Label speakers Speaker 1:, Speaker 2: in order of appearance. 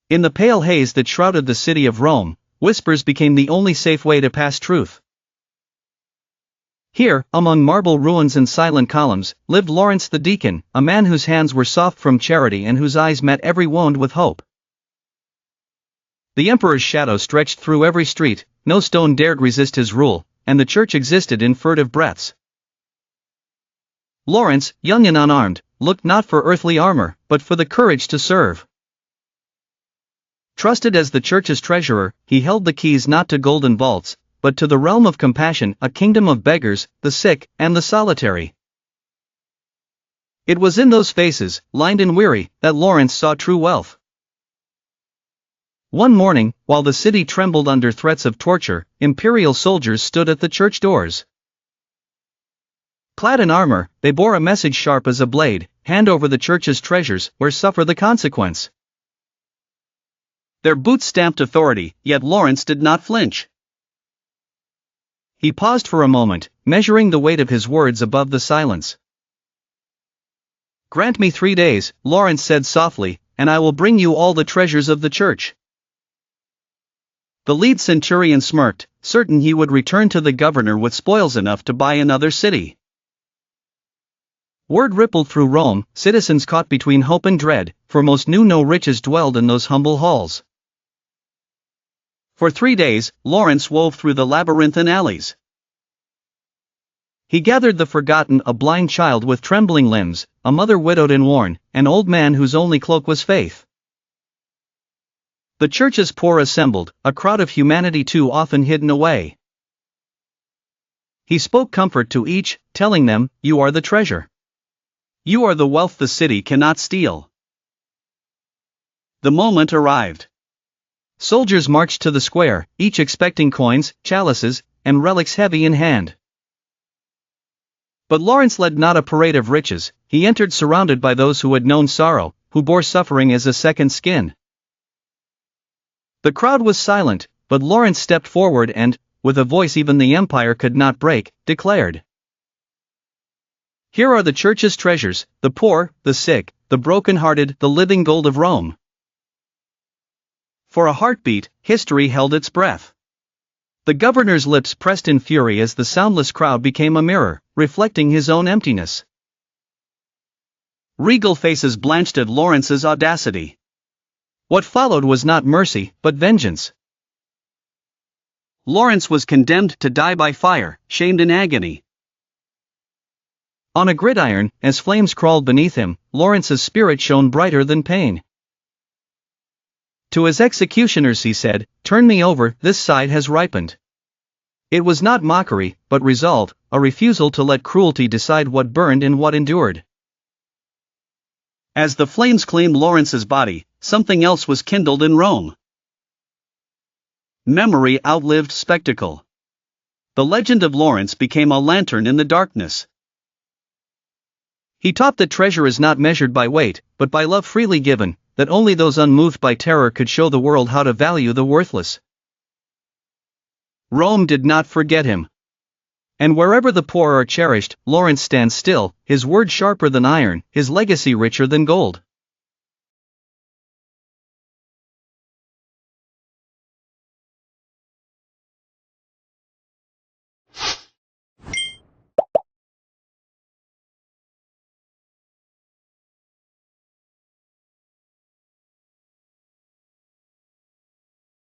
Speaker 1: In the pale haze that shrouded the city of Rome, whispers became the only safe way to pass truth. Here, among marble ruins and silent columns, lived Lawrence the deacon, a man whose hands were soft from charity and whose eyes met every wound with hope. The emperor's shadow stretched through every street, no stone dared resist his rule, and the church existed in furtive breaths. Lawrence, young and unarmed, looked not for earthly armor, but for the courage to serve. Trusted as the church's treasurer, he held the keys not to golden vaults, but to the realm of compassion, a kingdom of beggars, the sick, and the solitary. It was in those faces, lined and weary, that Lawrence saw true wealth. One morning, while the city trembled under threats of torture, imperial soldiers stood at the church doors. Clad in armor, they bore a message sharp as a blade: hand over the church's treasures, or suffer the consequence. Their boots stamped authority, yet Lawrence did not flinch. He paused for a moment, measuring the weight of his words above the silence. "Grant me 3 days," Lawrence said softly, "and I will bring you all the treasures of the church." The lead centurion smirked, certain he would return to the governor with spoils enough to buy another city. Word rippled through Rome, citizens caught between hope and dread, for most knew no riches dwelled in those humble halls. For 3 days, Lawrence wove through the labyrinthine alleys. He gathered the forgotten, a blind child with trembling limbs, a mother widowed and worn, an old man whose only cloak was faith. The church's poor assembled, a crowd of humanity too often hidden away. He spoke comfort to each, telling them, "You are the treasure. You are the wealth the city cannot steal." The moment arrived. Soldiers marched to the square, each expecting coins, chalices, and relics heavy in hand. But Lawrence led not a parade of riches. He entered surrounded by those who had known sorrow, who bore suffering as a second skin. The crowd was silent, but Lawrence stepped forward and, with a voice even the empire could not break, declared, "Here are the church's treasures, the poor, the sick, the broken-hearted, the living gold of Rome." For a heartbeat, history held its breath. The governor's lips pressed in fury as the soundless crowd became a mirror, reflecting his own emptiness. Regal faces blanched at Lawrence's audacity. What followed was not mercy, but vengeance. Lawrence was condemned to die by fire, shamed in agony. On a gridiron, as flames crawled beneath him, Lawrence's spirit shone brighter than pain. To his executioners he said, "Turn me over, this side has ripened." It was not mockery, but resolve, a refusal to let cruelty decide what burned and what endured. As the flames claimed Lawrence's body, something else was kindled in Rome. Memory outlived spectacle. The legend of Lawrence became a lantern in the darkness. He taught that treasure is not measured by weight, but by love freely given, that only those unmoved by terror could show the world how to value the worthless. Rome did not forget him. And wherever the poor are cherished, Lawrence stands still, his word sharper than iron, his legacy richer than gold.